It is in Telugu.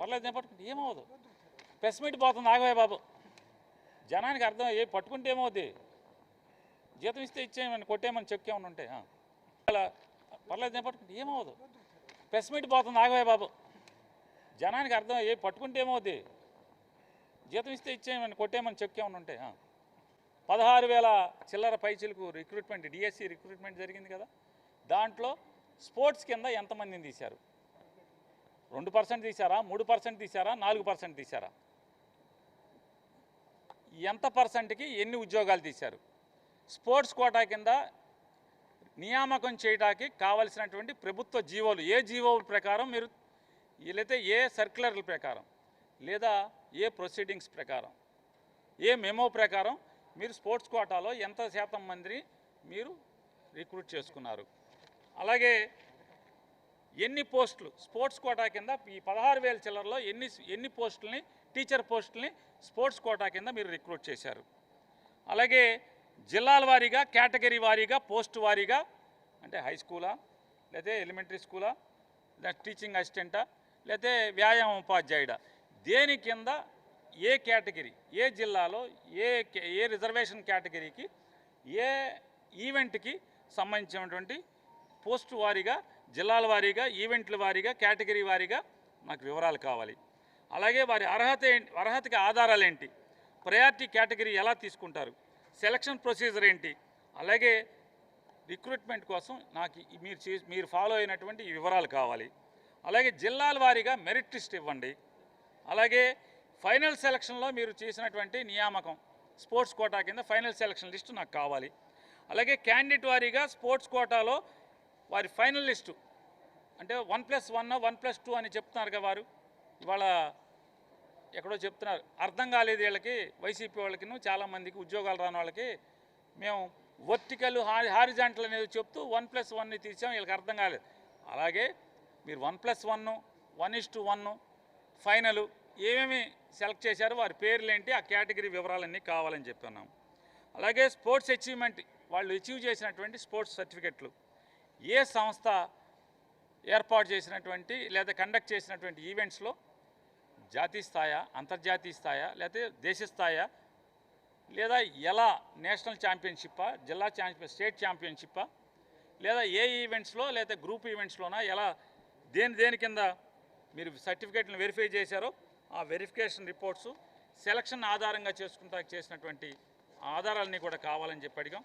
పర్లేదు నేను పట్టుకుంటే ఏమవుదు. ప్రెస్ మీట్ పోతుంది ఆగవే బాబు, జనానికి అర్థం పట్టుకుంటే ఏమవుద్ది, జీతం ఇస్తే ఇచ్చేయమని కొట్టేయమని చెక్ ఏమని ఉంటే పర్లేదు నేను పట్టుకుంటే ఏమవుదు. ప్రెస్ మీట్ పోతుంది ఆగవే బాబు, జనానికి అర్థం పట్టుకుంటే ఏమవుద్ది, జీతం ఇస్తే ఇచ్చేయమని కొట్టేయమని చెక్ ఏమని ఉంటే 16,000 చిల్లర పైచీలకు రిక్రూట్మెంట్ డిఎస్సి రిక్రూట్మెంట్ జరిగింది కదా. దాంట్లో స్పోర్ట్స్ కింద ఎంతమందిని తీశారు? 2% తీశారా, 3% తీశారా, 4% తీశారా? ఎంత పర్సెంట్కి ఎన్ని ఉద్యోగాలు తీశారు? స్పోర్ట్స్ కోటా కింద నియామకం చేయడానికి కావలసినటువంటి ప్రభుత్వ జీవోలు, ఏ జీవో ప్రకారం మీరు, లేదా ఏ సర్క్యులర్ల ప్రకారం, లేదా ఏ ప్రొసీడింగ్స్ ప్రకారం, ఏ మెమో ప్రకారం మీరు స్పోర్ట్స్ కోటాలో ఎంత శాతం మందిని మీరు రిక్రూట్ చేసుకున్నారు? అలాగే ఎన్ని పోస్టులు స్పోర్ట్స్ కోటా కింద ఈ 16,000 చిల్లరలో ఎన్ని పోస్టులని, టీచర్ పోస్టులని స్పోర్ట్స్ కోటా కింద మీరు రిక్రూట్ చేశారు? అలాగే జిల్లాల వారీగా, కేటగిరీ వారీగా, పోస్టు వారీగా, అంటే హై స్కూలా, లేకపోతే ఎలిమెంటరీ స్కూలా, లేదా టీచింగ్ అసిస్టెంటా, లేకపోతే వ్యాయామ ఉపాధ్యాయుడా, దేని కింద ఏ కేటగిరీ, ఏ జిల్లాలో ఏ రిజర్వేషన్ కేటగిరీకి, ఏ ఈవెంట్కి సంబంధించినటువంటి పోస్టు వారీగా, జిల్లాల వారీగా, ఈవెంట్ల వారీగా, కేటగిరీ వారీగా నాకు వివరాలు కావాలి. అలాగే వారి అర్హతకి ఆధారాలు ఏంటి, ప్రయారిటీ కేటగిరీ ఎలా తీసుకుంటారు, సెలక్షన్ ప్రొసీజర్ ఏంటి, అలాగే రిక్రూట్మెంట్ కోసం నాకు మీరు ఫాలో అయినటువంటి వివరాలు కావాలి. అలాగే జిల్లాల వారీగా మెరిట్ లిస్ట్ ఇవ్వండి. అలాగే ఫైనల్ సెలక్షన్లో మీరు చేసినటువంటి నియామకం స్పోర్ట్స్ కోటా కింద ఫైనల్ సెలక్షన్ లిస్టు నాకు కావాలి. అలాగే క్యాండిడేట్ వారీగా స్పోర్ట్స్ కోటాలో వారి ఫైనల్ లిస్టు, అంటే 1+1 1+2 అని చెప్తున్నారు కదా వారు, ఇవాళ ఎక్కడో చెప్తున్నారు, అర్థం కాలేదు వీళ్ళకి, వైసీపీ వాళ్ళకి, చాలామందికి ఉద్యోగాలు రాని వాళ్ళకి. మేము వర్టికల్ హారిజాంటల్ అనేది చెప్తూ 1+1ని తీసాం, వీళ్ళకి అర్థం కాలేదు. అలాగే మీరు 1+1 1:1 ఫైనలు ఏమేమి సెలెక్ట్ చేశారో వారి పేర్లు ఏంటి, ఆ కేటగిరీ వివరాలన్నీ కావాలని చెప్పన్నాం. అలాగే స్పోర్ట్స్ అచీవ్మెంట్, వాళ్ళు అచీవ్ చేసినటువంటి స్పోర్ట్స్ సర్టిఫికెట్లు, ఏ సంస్థ ఏర్పాటు చేసినటువంటి లేదా కండక్ట్ చేసినటువంటి ఈవెంట్స్లో జాతీయ స్థాయా, అంతర్జాతీయ స్థాయా, లేకపోతే దేశ స్థాయా, లేదా ఎలా నేషనల్ ఛాంపియన్షిప్పా, జిల్లా ఛాంపియన్, స్టేట్ ఛాంపియన్షిప్పా, లేదా ఏ ఈవెంట్స్లో లేదా గ్రూప్ ఈవెంట్స్లోనా, ఎలా దేని కింద మీరు సర్టిఫికేట్లను వెరిఫై చేశారో ఆ వెరిఫికేషన్ రిపోర్ట్సు, సెలక్షన్ ఆధారంగా చేసుకుంటా చేసినటువంటి ఆధారాలన్నీ కూడా కావాలని చెప్పి అడిగాం.